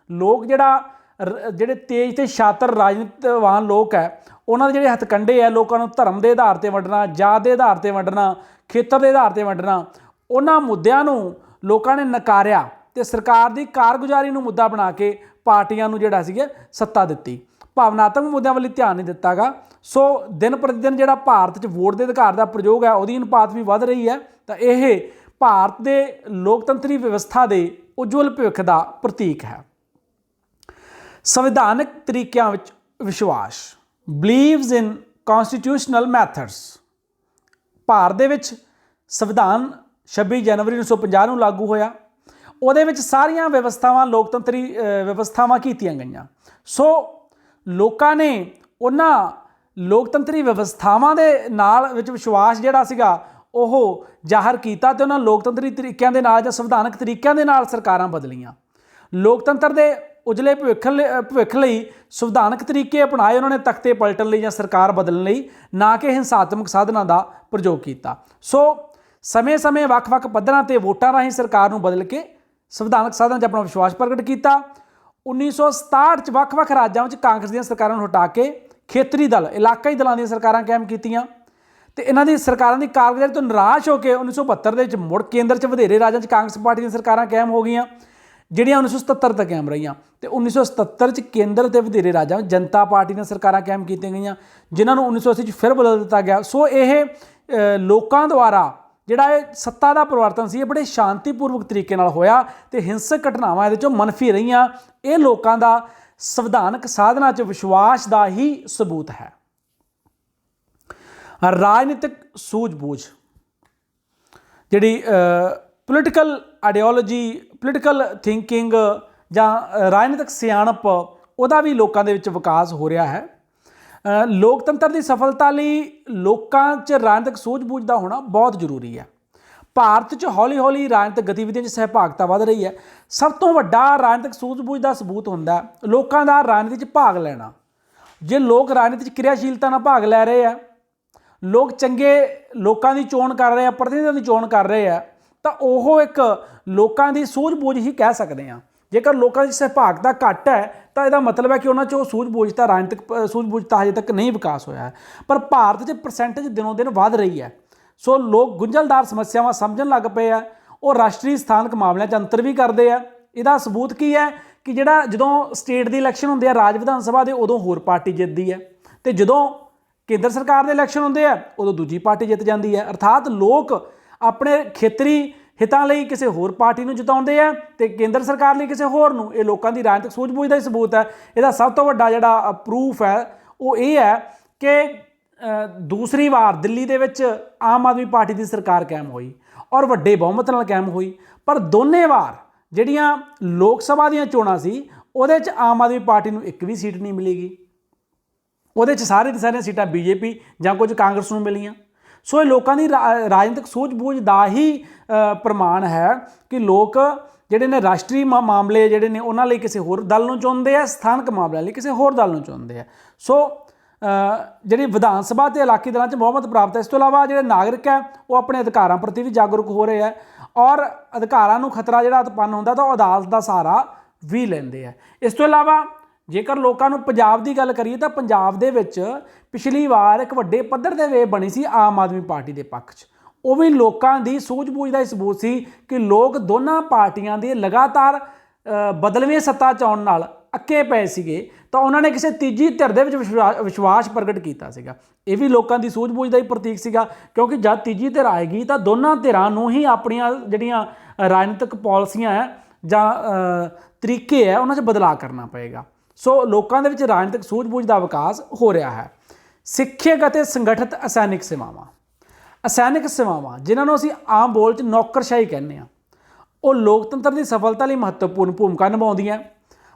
ਲੋਕ ਜਿਹੜੇ ਤੇਜ਼ ਤੇ ਸ਼ਾਤਰ ਰਾਜਨੀਤਿਵਾਨ ਲੋਕ ਹੈ, ਉਹਨਾਂ ਦੇ ਜਿਹੜੇ ਹੱਥਕੰਡੇ ਹੈ, ਲੋਕਾਂ ਨੂੰ ਧਰਮ ਦੇ ਆਧਾਰ 'ਤੇ ਵੰਡਣਾ, ਜਾਤ ਦੇ ਆਧਾਰ 'ਤੇ ਵੰਡਣਾ, ਖੇਤਰ ਦੇ ਆਧਾਰ 'ਤੇ ਵੰਡਣਾ, ਉਹਨਾਂ ਮੁੱਦਿਆਂ ਨੂੰ ਲੋਕਾਂ ਨੇ ਨਕਾਰਿਆ ਤੇ ਸਰਕਾਰ ਦੀ ਕਾਰਗੁਜ਼ਾਰੀ ਨੂੰ ਮੁੱਦਾ ਬਣਾ ਕੇ ਪਾਰਟੀਆਂ ਨੂੰ ਜਿਹੜਾ ਸੀਗਾ ਸੱਤਾ ਦਿੱਤੀ। ਭਾਵਨਾਤਮਕ ਮੁੱਦਿਆਂ ਵੱਲ ਧਿਆਨ ਨਹੀਂ ਦਿੱਤਾ ਗਾ। ਸੋ ਦਿਨ ਪ੍ਰਤੀ ਦਿਨ ਜਿਹੜਾ ਭਾਰਤ 'ਚ ਵੋਟ ਦੇ ਅਧਿਕਾਰ ਦਾ ਪ੍ਰਯੋਗ ਹੈ ਉਹਦੀ ਅਨੁਪਾਤ ਵੀ ਵੱਧ ਰਹੀ ਹੈ। ਤਾਂ ਇਹ ਭਾਰਤ ਦੇ ਲੋਕਤੰਤਰੀ ਵਿਵਸਥਾ ਦੇ ਉਜਵਲ ਭਵਿੱਖ ਦਾ ਪ੍ਰਤੀਕ ਹੈ। ਸੰਵਿਧਾਨਕ ਤਰੀਕਿਆਂ ਵਿੱਚ ਵਿਸ਼ਵਾਸ, ਬਿਲੀਵਸ ਇਨ ਕੌਨਸਟੀਟਿਊਸ਼ਨਲ ਮੈਥਡਸ। ਭਾਰਤ ਦੇ ਵਿੱਚ ਸੰਵਿਧਾਨ 26 ਜਨਵਰੀ 1950 ਨੂੰ ਲਾਗੂ ਹੋਇਆ। ਉਹਦੇ ਵਿੱਚ ਸਾਰੀਆਂ ਵਿਵਸਥਾਵਾਂ ਲੋਕਤੰਤਰੀ ਵਿਵਸਥਾਵਾਂ ਕੀਤੀਆਂ ਗਈਆਂ। ਸੋ ਲੋਕਾਂ ਨੇ ਉਹਨਾਂ ਲੋਕਤੰਤਰੀ ਵਿਵਸਥਾਵਾਂ ਦੇ ਨਾਲ ਵਿੱਚ ਵਿਸ਼ਵਾਸ ਜਿਹੜਾ ਸੀਗਾ ਉਹ ਜ਼ਾਹਰ ਕੀਤਾ ਤੇ ਉਹਨਾਂ ਲੋਕਤੰਤਰੀ ਤਰੀਕਿਆਂ ਦੇ ਨਾਲ ਜਾਂ ਸੰਵਿਧਾਨਕ ਤਰੀਕਿਆਂ ਦੇ ਨਾਲ ਸਰਕਾਰਾਂ ਬਦਲੀਆਂ। ਲੋਕਤੰਤਰ ਦੇ ਉਜਲੇ ਭਵਿੱਖ ਲਈ ਸੰਵਿਧਾਨਕ ਤਰੀਕੇ ਅਪਣਾਏ ਉਹਨਾਂ ਨੇ ਤਖਤੇ ਪਲਟਣ ਲਈ ਜਾਂ ਸਰਕਾਰ ਬਦਲਣ ਲਈ, ਨਾ ਕਿ ਹਿੰਸਾਤਮਕ ਸਾਧਨਾਂ ਦਾ ਪ੍ਰਯੋਗ ਕੀਤਾ। ਸੋ ਸਮੇਂ-ਸਮੇਂ ਵੱਖ-ਵੱਖ ਪੱਧਰਾਂ 'ਤੇ ਵੋਟਾਂ ਰਾਹੀਂ ਸਰਕਾਰ ਨੂੰ ਬਦਲ ਕੇ ਸੰਵਿਧਾਨਕ ਸਾਧਨਾਂ 'ਚ ਆਪਣਾ ਵਿਸ਼ਵਾਸ ਪ੍ਰਗਟ ਕੀਤਾ। 1967 'ਚ ਵੱਖ-ਵੱਖ ਰਾਜਾਂ ਵਿੱਚ ਕਾਂਗਰਸ ਦੀਆਂ ਸਰਕਾਰਾਂ ਨੂੰ ਹਟਾ ਕੇ ਖੇਤਰੀ ਦਲ, ਇਲਾਕਾਈ ਦਲਾਂ ਦੀਆਂ ਸਰਕਾਰਾਂ ਕਾਇਮ ਕੀਤੀਆਂ ਤੇ ਇਹਨਾਂ ਦੀ ਸਰਕਾਰਾਂ ਦੀ ਕਾਰਗੁਜ਼ਾਰੀ ਤੋਂ ਨਿਰਾਸ਼ ਹੋ ਕੇ 1972 ਦੇ ਵਿੱਚ ਮੁੜ ਕੇਂਦਰ 'ਚ ਵਧੇਰੇ ਰਾਜਾਂ 'ਚ ਕਾਂਗਰਸ ਪਾਰਟੀ ਦੀਆਂ ਸਰਕਾਰਾਂ ਕਾਇਮ ਹੋ ਗਈਆਂ, ਜਿਹੜੀਆਂ 1977 ਤੱਕ ਕਾਇਮ ਰਹੀਆਂ। ਤੇ 1977 'ਚ ਕੇਂਦਰ ਤੇ ਵਧੇਰੇ ਰਾਜਾਂ ਵਿੱਚ ਜਨਤਾ ਪਾਰਟੀ ਦੀਆਂ ਸਰਕਾਰਾਂ ਕਾਇਮ ਕੀਤੀਆਂ ਗਈਆਂ, ਜਿਨ੍ਹਾਂ ਨੂੰ 1980 'ਚ ਫਿਰ ਬਦਲ ਦਿੱਤਾ ਗਿਆ। ਸੋ ਇਹ ਲੋਕਾਂ ਦੁਆਰਾ ਜਿਹੜਾ ਇਹ ਸੱਤਾ ਦਾ ਪਰਿਵਰਤਨ ਸੀ ਇਹ ਬੜੇ ਸ਼ਾਂਤੀਪੂਰਵਕ ਤਰੀਕੇ ਨਾਲ ਹੋਇਆ ਤੇ ਹਿੰਸਕ ਘਟਨਾਵਾਂ ਇਹਦੇ 'ਚੋਂ ਮੰਨਫੀ ਰਹੀਆਂ। ਇਹ ਲੋਕਾਂ ਦਾ ਸੰਵਿਧਾਨਕ ਸਾਧਨਾਂ 'ਚ ਵਿਸ਼ਵਾਸ ਦਾ ਹੀ ਸਬੂਤ ਹੈ। ਰਾਜਨੀਤਿਕ ਸੂਝ-ਬੂਝ, ਜਿਹੜੀ ਪੋਲੀਟੀਕਲ ਆਈਡੀਓਲੋਜੀ, ਪੋਲੀਟੀਕਲ ਥਿੰਕਿੰਗ ਜਾਂ ਰਾਜਨੀਤਿਕ ਸਿਆਣਪ, ਉਹਦਾ ਵੀ ਲੋਕਾਂ ਦੇ ਵਿੱਚ ਵਿਕਾਸ ਹੋ ਰਿਹਾ ਹੈ। ਲੋਕਤੰਤਰ ਦੀ ਸਫਲਤਾ ਲਈ ਲੋਕਾਂ 'ਚ ਰਾਜਨੀਤਿਕ ਸੂਝ-ਬੂਝ ਦਾ ਹੋਣਾ ਬਹੁਤ ਜ਼ਰੂਰੀ ਹੈ। ਭਾਰਤ 'ਚ ਹੌਲੀ-ਹੌਲੀ ਰਾਜਨੀਤਿਕ ਗਤੀਵਿਧੀਆਂ 'ਚ ਸਹਿਭਾਗਤਾ ਵੱਧ ਰਹੀ ਹੈ। ਸਭ ਤੋਂ ਵੱਡਾ ਰਾਜਨੀਤਿਕ ਸੂਝ-ਬੂਝ ਦਾ ਸਬੂਤ ਹੁੰਦਾ ਲੋਕਾਂ ਦਾ ਰਾਜਨੀਤੀ 'ਚ ਭਾਗ ਲੈਣਾ। ਜੇ ਲੋਕ ਰਾਜਨੀਤੀ 'ਚ ਕਿਰਿਆਸ਼ੀਲਤਾ ਨਾਲ ਭਾਗ ਲੈ ਰਹੇ ਆ, ਲੋਕ ਚੰਗੇ ਲੋਕਾਂ ਦੀ ਚੋਣ ਕਰ ਰਹੇ ਆ, ਪ੍ਰਤੀਨਿਧਾਂ ਦੀ ਚੋਣ ਕਰ ਰਹੇ ਆ, ਤਾਂ ਉਹ ਇੱਕ ਲੋਕਾਂ ਦੀ ਸੂਝ-ਬੂਝ ਹੀ ਕਹਿ ਸਕਦੇ ਹਾਂ। ਜੇਕਰ ਲੋਕਾਂ ਦੀ ਸਹਿਭਾਗਤਾ ਘੱਟ ਹੈ ਤਾਂ ਇਹਦਾ ਮਤਲਬ ਹੈ ਕਿ ਉਹਨਾਂ 'ਚ ਉਹ ਸੂਝ-ਬੂਝਤਾ, ਰਾਜਨੀਤਿਕ ਸੂਝ-ਬੂਝਤਾ ਹਜੇ ਤੱਕ ਨਹੀਂ ਵਿਕਾਸ ਹੋਇਆ ਹੈ। ਪਰ ਭਾਰਤ 'ਚ ਪਰਸੈਂਟੇਜ ਦਿਨੋਂ ਦਿਨ ਵੱਧ ਰਹੀ ਹੈ। ਸੋ ਲੋਕ ਗੁੰਝਲਦਾਰ ਸਮੱਸਿਆਵਾਂ ਸਮਝਣ ਲੱਗ ਪਏ ਆ, ਉਹ ਰਾਸ਼ਟਰੀ ਸਥਾਨਕ ਮਾਮਲਿਆਂ 'ਚ ਅੰਤਰ ਵੀ ਕਰਦੇ ਆ। ਇਹਦਾ ਸਬੂਤ ਕੀ ਹੈ ਕਿ ਜਿਹੜਾ ਜਦੋਂ ਸਟੇਟ ਦੇ ਇਲੈਕਸ਼ਨ ਹੁੰਦੇ ਆ ਰਾਜ ਵਿਧਾਨ ਸਭਾ ਦੇ, ਉਦੋਂ ਹੋਰ ਪਾਰਟੀ ਜਿੱਤਦੀ ਹੈ, ਤੇ ਜਦੋਂ ਕੇਂਦਰ ਸਰਕਾਰ ਦੇ ਇਲੈਕਸ਼ਨ ਹੁੰਦੇ ਆ ਉਦੋਂ ਦੂਜੀ ਪਾਰਟੀ ਜਿੱਤ ਜਾਂਦੀ ਹੈ। ਅਰਥਾਤ ਲੋਕ ਆਪਣੇ ਖੇਤਰੀ ਹਿੱਤਾਂ ਲਈ ਕਿਸੇ ਹੋਰ ਪਾਰਟੀ ਨੂੰ ਜਿਤਾਉਂਦੇ ਆ ਤੇ ਕੇਂਦਰ ਸਰਕਾਰ ਲਈ ਕਿਸੇ ਹੋਰ ਨੂੰ। ਇਹ ਲੋਕਾਂ ਦੀ ਰਾਜਨੀਤਿਕ ਸੂਝ-ਬੂਝ ਦਾ ਹੀ ਸਬੂਤ ਹੈ। ਇਹਦਾ ਸਭ ਤੋਂ ਵੱਡਾ ਜਿਹੜਾ ਪ੍ਰੂਫ ਹੈ ਉਹ ਇਹ ਹੈ ਕਿ ਦੂਸਰੀ ਵਾਰ ਦਿੱਲੀ ਦੇ ਵਿੱਚ ਆਮ ਆਦਮੀ ਪਾਰਟੀ ਦੀ ਸਰਕਾਰ ਕਾਇਮ ਹੋਈ ਔਰ ਵੱਡੇ ਬਹੁਮਤ ਨਾਲ ਕਾਇਮ ਹੋਈ, ਪਰ ਦੋਨੇ ਵਾਰ ਜਿਹੜੀਆਂ ਲੋਕ ਸਭਾ ਦੀਆਂ ਚੋਣਾਂ ਸੀ ਉਹਦੇ 'ਚ ਆਮ ਆਦਮੀ ਪਾਰਟੀ ਨੂੰ ਇੱਕ ਵੀ ਸੀਟ ਨਹੀਂ ਮਿਲੇਗੀ। ਉਹਦੇ 'ਚ ਸਾਰੀਆਂ ਸੀਟਾਂ ਬੀਜੇਪੀ ਜਾਂ ਕੁਝ ਕਾਂਗਰਸ ਨੂੰ ਮਿਲੀਆਂ। ਸੋ ਇਹ ਲੋਕਾਂ ਦੀ ਰਾਜਨੀਤਿਕ ਸੂਝ-ਬੂਝ ਦਾ ਹੀ ਪ੍ਰਮਾਣ ਹੈ ਕਿ ਲੋਕ ਜਿਹੜੇ ਨੇ ਰਾਸ਼ਟਰੀ ਮਾਮਲੇ ਜਿਹੜੇ ਨੇ ਉਹਨਾਂ ਲਈ ਕਿਸੇ ਹੋਰ ਦਲ ਨੂੰ ਚੁਣਦੇ ਆ, ਸਥਾਨਕ ਮਾਮਲਿਆਂ ਲਈ ਕਿਸੇ ਹੋਰ ਦਲ ਨੂੰ ਚੁਣਦੇ ਆ। ਸੋ ਜਿਹੜੀ ਵਿਧਾਨ ਸਭਾ ਤੇ ਇਲਾਕੀ ਦਲਾਂ 'ਚ ਬਹੁਮਤ ਪ੍ਰਾਪਤ ਹੈ। ਇਸ ਤੋਂ ਇਲਾਵਾ ਜਿਹੜੇ ਨਾਗਰਿਕ ਹੈ ਉਹ ਆਪਣੇ ਅਧਿਕਾਰਾਂ ਪ੍ਰਤੀ ਵੀ ਜਾਗਰੂਕ ਹੋ ਰਹੇ ਹੈ ਔਰ ਅਧਿਕਾਰਾਂ ਨੂੰ ਖਤਰਾ ਜਿਹੜਾ ਉਤਪੰਨ ਹੁੰਦਾ ਤਾਂ ਉਹ ਅਦਾਲਤ ਦਾ ਸਹਾਰਾ ਵੀ ਲੈਂਦੇ ਆ। ਇਸ ਤੋਂ ਇਲਾਵਾ ਜੇਕਰ ਲੋਕਾਂ ਨੂੰ ਪੰਜਾਬ ਦੀ ਗੱਲ ਕਰੀਏ ਤਾਂ ਪੰਜਾਬ ਦੇ ਵਿੱਚ ਪਿਛਲੀ ਵਾਰ ਇੱਕ ਵੱਡੇ ਪੱਧਰ 'ਤੇ ਵੇਵ ਬਣੀ ਸੀ ਆਮ ਆਦਮੀ ਪਾਰਟੀ ਦੇ ਪੱਖ 'ਚ। ਉਹ ਵੀ ਲੋਕਾਂ ਦੀ ਸੂਝ-ਬੂਝ ਦਾ ਹੀ ਸਬੂਤ ਸੀ ਕਿ ਲੋਕ ਦੋਨਾਂ ਪਾਰਟੀਆਂ ਦੇ ਲਗਾਤਾਰ ਬਦਲਵੇਂ ਸੱਤਾ 'ਚ ਆਉਣ ਨਾਲ ਅੱਕੇ ਪਏ ਸੀਗੇ, ਤਾਂ ਉਹਨਾਂ ਨੇ ਕਿਸੇ ਤੀਜੀ ਧਿਰ ਦੇ ਵਿੱਚ ਵਿਸ਼ਵਾਸ ਪ੍ਰਗਟ ਕੀਤਾ ਸੀਗਾ। ਇਹ ਵੀ ਲੋਕਾਂ ਦੀ ਸੂਝ-ਬੂਝ ਦਾ ਹੀ ਪ੍ਰਤੀਕ ਸੀਗਾ, ਕਿਉਂਕਿ ਜਦ ਤੀਜੀ ਧਿਰ ਆਏਗੀ ਤਾਂ ਦੋਨਾਂ ਧਿਰਾਂ ਨੂੰ ਹੀ ਆਪਣੀਆਂ ਜਿਹੜੀਆਂ ਰਾਜਨੀਤਿਕ ਪਾਲਿਸੀਆਂ ਹੈ ਜਾਂ ਤਰੀਕੇ ਹੈ ਉਹਨਾਂ 'ਚ ਬਦਲਾਅ ਕਰਨਾ ਪਏਗਾ। ਸੋ ਲੋਕਾਂ ਦੇ ਵਿੱਚ ਰਾਜਨੀਤਿਕ ਸੂਝ-ਬੂਝ ਦਾ ਵਿਕਾਸ ਹੋ ਰਿਹਾ ਹੈ। ਸਿੱਖਿਅਕ ਅਤੇ ਸੰਗਠਿਤ ਅਸੈਨਿਕ ਸੇਵਾਵਾਂ, ਅਸੈਨਿਕ ਸੇਵਾਵਾਂ ਜਿਨ੍ਹਾਂ ਨੂੰ ਅਸੀਂ ਆਮ ਬੋਲ 'ਚ ਨੌਕਰਸ਼ਾਹੀ ਕਹਿੰਦੇ ਹਾਂ, ਉਹ ਲੋਕਤੰਤਰ ਦੀ ਸਫਲਤਾ ਲਈ ਮਹੱਤਵਪੂਰਨ ਭੂਮਿਕਾ ਨਿਭਾਉਂਦੀਆਂ।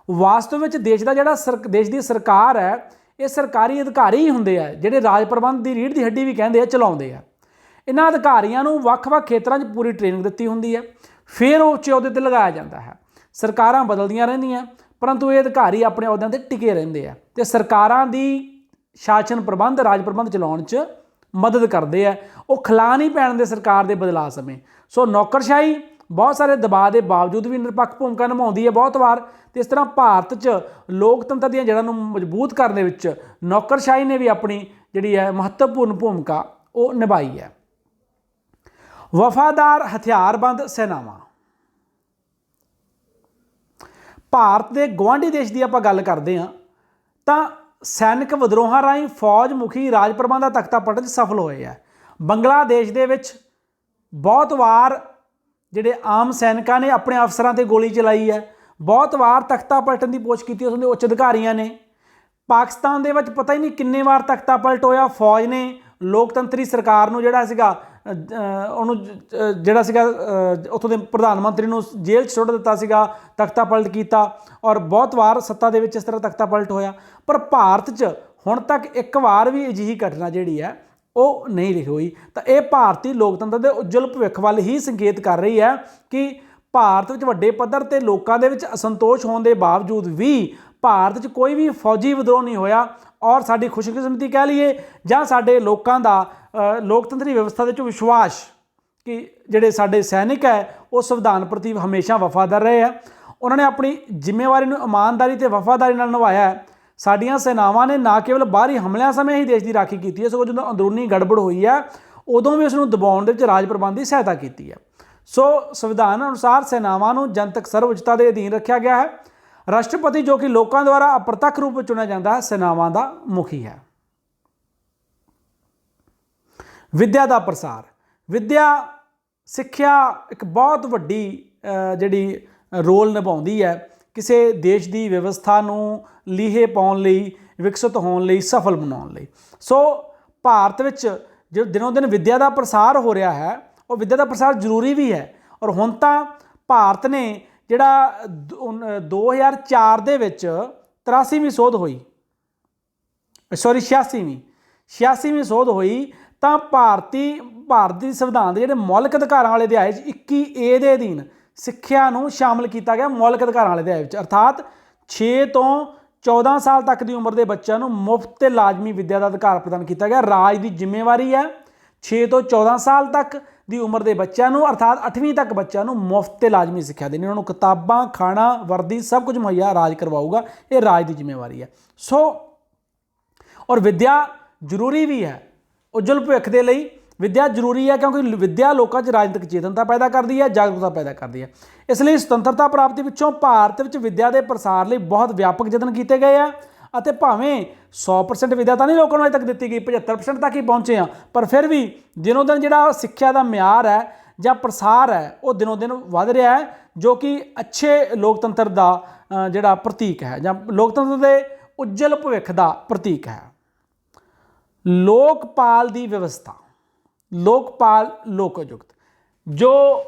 ਵਾਸਤਵ ਵਿੱਚ ਦੇਸ਼ ਦਾ ਜਿਹੜਾ ਦੇਸ਼ ਦੀ ਸਰਕਾਰ ਹੈ ਇਹ ਸਰਕਾਰੀ ਅਧਿਕਾਰੀ ਹੀ ਹੁੰਦੇ ਆ ਜਿਹੜੇ ਰਾਜ ਪ੍ਰਬੰਧ ਦੀ ਰੀੜ੍ਹ ਦੀ ਹੱਡੀ ਵੀ ਕਹਿੰਦੇ ਆ, ਚਲਾਉਂਦੇ ਆ। ਇਹਨਾਂ ਅਧਿਕਾਰੀਆਂ ਨੂੰ ਵੱਖ-ਵੱਖ ਖੇਤਰਾਂ 'ਚ ਪੂਰੀ ਟ੍ਰੇਨਿੰਗ ਦਿੱਤੀ ਹੁੰਦੀ ਹੈ, ਫਿਰ ਉਹ ਉੱਚੇ ਅਹੁਦੇ 'ਤੇ ਲਗਾਇਆ ਜਾਂਦਾ ਹੈ। ਸਰਕਾਰਾਂ ਬਦਲਦੀਆਂ ਰਹਿੰਦੀਆਂ ਪਰੰਤੂ ਇਹ ਅਧਿਕਾਰੀ ਆਪਣੇ ਅਹੁਦਿਆਂ 'ਤੇ ਟਿਕੇ ਰਹਿੰਦੇ ਆ ਤੇ ਸਰਕਾਰਾਂ ਦੀ ਸ਼ਾਸਨ ਪ੍ਰਬੰਧ, ਰਾਜ ਪ੍ਰਬੰਧ ਚਲਾਉਣ 'ਚ ਮਦਦ ਕਰਦੇ ਆ। ਉਹ ਖਿਲਾ ਨਹੀਂ ਪੈਣ ਦੇ ਸਰਕਾਰ ਦੇ ਬਦਲਾਅ ਸਮੇਂ। ਸੋ ਨੌਕਰਸ਼ਾਹੀ ਬਹੁਤ ਸਾਰੇ ਦਬਾਅ ਦੇ ਬਾਵਜੂਦ ਵੀ ਨਿਰਪੱਖ ਭੂਮਿਕਾ ਨਿਭਾਉਂਦੀ ਹੈ ਬਹੁਤ ਵਾਰ। ਤੇ ਇਸ ਤਰ੍ਹਾਂ ਭਾਰਤ 'ਚ ਲੋਕਤੰਤਰ ਦੀਆਂ ਜੜ੍ਹਾਂ ਨੂੰ ਮਜ਼ਬੂਤ ਕਰਨ ਦੇ ਵਿੱਚ ਨੌਕਰਸ਼ਾਹੀ ਨੇ ਵੀ ਆਪਣੀ ਜਿਹੜੀ ਹੈ ਮਹੱਤਵਪੂਰਨ ਭੂਮਿਕਾ ਉਹ ਨਿਭਾਈ ਹੈ। ਵਫਾਦਾਰ ਹਥਿਆਰਬੰਦ ਸੈਨਾਵਾਂ। ਭਾਰਤ ਦੇ ਗੁਆਂਢੀ ਦੇਸ਼ ਦੀ ਆਪਾਂ ਗੱਲ ਕਰਦੇ ਹਾਂ ਤਾਂ ਸੈਨਿਕ ਵਿਦਰੋਹਾਂ ਰਾਹੀਂ ਫੌਜ ਮੁਖੀ ਰਾਜ ਪ੍ਰਬੰਧ ਦਾ ਤਖਤਾ ਪਲਟਣ 'ਚ ਸਫਲ ਹੋਏ ਹੈ। ਬੰਗਲਾਦੇਸ਼ ਦੇ ਵਿੱਚ ਬਹੁਤ ਵਾਰ ਜਿਹੜੇ ਆਮ ਸੈਨਿਕਾਂ ਨੇ ਆਪਣੇ ਅਫਸਰਾਂ ਤੇ ਗੋਲੀ ਚਲਾਈ ਹੈ, ਬਹੁਤ ਵਾਰ ਤਖਤਾ ਪਲਟਣ ਦੀ ਕੋਸ਼ਿਸ਼ ਕੀਤੀ ਉਸ ਦੇ ਉੱਚ ਅਧਿਕਾਰੀਆਂ ਨੇ। ਪਾਕਿਸਤਾਨ ਦੇ ਵਿੱਚ ਪਤਾ ਹੀ ਨਹੀਂ ਕਿੰਨੇ ਵਾਰ ਤਖਤਾ ਪਲਟ ਹੋਇਆ। ਫੌਜ ਨੇ ਲੋਕਤੰਤਰੀ ਸਰਕਾਰ ਨੂੰ ਜਿਹੜਾ ਸੀਗਾ ਉਹਨੂੰ ਉੱਥੋਂ ਦੇ ਪ੍ਰਧਾਨ ਮੰਤਰੀ ਨੂੰ ਜੇਲ੍ਹ 'ਚ ਸੁੱਟ ਦਿੱਤਾ ਸੀਗਾ, ਤਖਤਾ ਪਲਟ ਕੀਤਾ ਔਰ ਬਹੁਤ ਵਾਰ ਸੱਤਾ ਦੇ ਵਿੱਚ ਇਸ ਤਰ੍ਹਾਂ ਤਖਤਾ ਪਲਟ ਹੋਇਆ। ਪਰ ਭਾਰਤ 'ਚ ਹੁਣ ਤੱਕ ਇੱਕ ਵਾਰ ਵੀ ਅਜਿਹੀ ਘਟਨਾ ਜਿਹੜੀ ਹੈ ਉਹ ਨਹੀਂ ਲਿਖੀ ਹੋਈ। ਤਾਂ ਇਹ ਭਾਰਤੀ ਲੋਕਤੰਤਰ ਦੇ ਉਜਵਲ ਭਵਿੱਖ ਵੱਲ ਹੀ ਸੰਕੇਤ ਕਰ ਰਹੀ ਹੈ ਕਿ ਭਾਰਤ ਵਿੱਚ ਵੱਡੇ ਪੱਧਰ 'ਤੇ ਲੋਕਾਂ ਦੇ ਵਿੱਚ ਅਸੰਤੋਸ਼ ਹੋਣ ਦੇ ਬਾਵਜੂਦ ਵੀ ਭਾਰਤ 'ਚ ਕੋਈ ਵੀ ਫੌਜੀ ਵਿਦਰੋਹ ਨਹੀਂ ਹੋਇਆ ਔਰ ਸਾਡੀ ਖੁਸ਼ਕਿਸਮਤੀ ਕਹਿ ਲਈਏ ਜਾਂ ਸਾਡੇ ਲੋਕਾਂ ਦਾ ਲੋਕਤੰਤਰੀ ਵਿਵਸਥਾ ਦੇ ਵਿੱਚ ਵਿਸ਼ਵਾਸ ਕਿ ਜਿਹੜੇ ਸਾਡੇ ਸੈਨਿਕ ਹੈ ਉਹ ਸੰਵਿਧਾਨ ਪ੍ਰਤੀ ਹਮੇਸ਼ਾ ਵਫਾਦਾਰ ਰਹੇ ਆ। ਉਹਨਾਂ ਨੇ ਆਪਣੀ ਜ਼ਿੰਮੇਵਾਰੀ ਨੂੰ ਇਮਾਨਦਾਰੀ ਅਤੇ ਵਫਾਦਾਰੀ ਨਾਲ ਨਿਭਾਇਆ ਹੈ। ਸਾਡੀਆਂ ਸੈਨਾਵਾਂ ਨੇ ਨਾ ਕੇਵਲ ਬਾਹਰੀ ਹਮਲਿਆਂ ਸਮੇਂ ਹੀ ਦੇਸ਼ ਦੀ ਰਾਖੀ ਕੀਤੀ ਹੈ, ਸਗੋਂ ਜਦੋਂ ਅੰਦਰੂਨੀ ਗੜਬੜ ਹੋਈ ਹੈ ਉਦੋਂ ਵੀ ਉਸ ਨੂੰ ਦਬਾਉਣ ਦੇ ਵਿੱਚ ਰਾਜ ਪ੍ਰਬੰਧ ਦੀ ਸਹਾਇਤਾ ਕੀਤੀ ਹੈ। ਸੋ ਸੰਵਿਧਾਨ ਅਨੁਸਾਰ ਸੈਨਾਵਾਂ ਨੂੰ ਜਨਤਕ ਸਰਵਉੱਚਤਾ ਦੇ ਅਧੀਨ ਰੱਖਿਆ ਗਿਆ ਹੈ। ਰਾਸ਼ਟਰਪਤੀ ਜੋ ਕਿ ਲੋਕਾਂ ਦੁਆਰਾ ਅਪ੍ਰਤੱਖ ਰੂਪ ਵਿੱਚ ਚੁਣਿਆ ਜਾਂਦਾ ਹੈ ਸੈਨਾਵਾਂ ਦਾ ਮੁਖੀ ਹੈ। ਵਿੱਦਿਆ ਦਾ ਪ੍ਰਸਾਰ। ਵਿੱਦਿਆ ਸਿੱਖਿਆ ਇੱਕ ਬਹੁਤ ਵੱਡੀ ਜਿਹੜੀ ਰੋਲ ਨਿਭਾਉਂਦੀ ਹੈ ਕਿਸੇ ਦੇਸ਼ ਦੀ ਵਿਵਸਥਾ ਨੂੰ ਲੀਹੇ ਪਾਉਣ ਲਈ, ਵਿਕਸਿਤ ਹੋਣ ਲਈ, ਸਫਲ ਬਣਾਉਣ ਲਈ। ਸੋ ਭਾਰਤ ਵਿੱਚ ਜੋ ਦਿਨੋਂ ਦਿਨ ਵਿੱਦਿਆ ਦਾ ਪ੍ਰਸਾਰ ਹੋ ਰਿਹਾ ਹੈ ਉਹ ਵਿੱਦਿਆ ਦਾ ਪ੍ਰਸਾਰ ਜ਼ਰੂਰੀ ਵੀ ਹੈ। ਔਰ ਹੁਣ ਤਾਂ ਭਾਰਤ ਨੇ ਜਿਹੜਾ 2004 ਦੇ ਵਿੱਚ 83ਵੀਂ ਸੋਧ ਹੋਈ, 86ਵੀਂ ਸੋਧ ਹੋਈ ਤਾਂ ਭਾਰਤ ਦੀ ਸੰਵਿਧਾਨ ਦੇ ਜਿਹੜੇ ਮੌਲਿਕ ਅਧਿਕਾਰਾਂ ਵਾਲੇ ਅਧਿਆਏ 'ਚ 21A ਦੇ ਅਧੀਨ ਸਿੱਖਿਆ ਨੂੰ ਸ਼ਾਮਲ ਕੀਤਾ ਗਿਆ ਮੌਲਿਕ ਅਧਿਕਾਰਾਂ ਵਾਲੇ ਅਧਿਆਏ ਵਿੱਚ। ਅਰਥਾਤ 6 ਤੋਂ 14 ਸਾਲ ਤੱਕ ਦੀ ਉਮਰ ਦੇ ਬੱਚਿਆਂ ਨੂੰ ਮੁਫਤ ਤੇ ਲਾਜ਼ਮੀ ਵਿੱਦਿਆ ਦਾ ਅਧਿਕਾਰ ਪ੍ਰਦਾਨ ਕੀਤਾ ਗਿਆ। ਰਾਜ ਦੀ ਜ਼ਿੰਮੇਵਾਰੀ ਹੈ 6 ਤੋਂ 14 ਸਾਲ ਤੱਕ ਦੀ ਉਮਰ ਦੇ ਬੱਚਿਆਂ ਨੂੰ ਅਰਥਾਤ 8ਵੀਂ ਤੱਕ ਬੱਚਿਆਂ ਨੂੰ ਮੁਫਤ ਤੇ ਲਾਜ਼ਮੀ ਸਿੱਖਿਆ ਦੇਣੀ। ਉਹਨਾਂ ਨੂੰ ਕਿਤਾਬਾਂ, ਖਾਣਾ, ਵਰਦੀ ਸਭ ਕੁਝ ਮੁਹੱਈਆ ਰਾਜ ਕਰਵਾਊਗਾ। ਇਹ ਰਾਜ ਦੀ ਜ਼ਿੰਮੇਵਾਰੀ ਹੈ। ਸੋ ਔਰ ਵਿੱਦਿਆ ਜ਼ਰੂਰੀ ਵੀ ਹੈ ਉਜਵਲ ਭਵਿੱਖ ਦੇ ਲਈ। ਵਿੱਦਿਆ ਜ਼ਰੂਰੀ ਹੈ ਕਿਉਂਕਿ ਵਿੱਦਿਆ ਲੋਕਾਂ 'ਚ ਰਾਜਨੀਤਿਕ ਚੇਤਨਤਾ ਪੈਦਾ ਕਰਦੀ ਹੈ, ਜਾਗਰੂਕਤਾ ਪੈਦਾ ਕਰਦੀ ਹੈ। ਇਸ ਲਈ ਸੁਤੰਤਰਤਾ ਪ੍ਰਾਪਤੀ ਪਿੱਛੋਂ ਭਾਰਤ ਵਿੱਚ ਵਿੱਦਿਆ ਦੇ ਪ੍ਰਸਾਰ ਲਈ ਬਹੁਤ ਵਿਆਪਕ ਯਤਨ ਕੀਤੇ ਗਏ ਆ ਅਤੇ ਭਾਵੇਂ 100% ਵਿੱਦਿਆ ਤਾਂ ਨਹੀਂ ਲੋਕਾਂ ਨੂੰ ਅਜੇ ਤੱਕ ਦਿੱਤੀ ਗਈ, 75% ਤੱਕ ਹੀ ਪਹੁੰਚੇ ਆ, ਪਰ ਫਿਰ ਵੀ ਦਿਨੋਂ ਦਿਨ ਜਿਹੜਾ ਸਿੱਖਿਆ ਦਾ ਮਿਆਰ ਹੈ ਜਾਂ ਪ੍ਰਸਾਰ ਹੈ ਉਹ ਦਿਨੋਂ ਦਿਨ ਵੱਧ ਰਿਹਾ ਹੈ, ਜੋ ਕਿ ਅੱਛੇ ਲੋਕਤੰਤਰ ਦਾ ਜਿਹੜਾ ਪ੍ਰਤੀਕ ਹੈ ਜਾਂ ਲੋਕਤੰਤਰ ਦੇ ਉਜਵਲ ਭਵਿੱਖ ਦਾ ਪ੍ਰਤੀਕ ਹੈ। ਲੋਕਪਾਲ ਦੀ ਵਿਵਸਥਾ। ਲੋਕਪਾਲ ਲੋਕ ਆਯੁਕਤ ਜੋ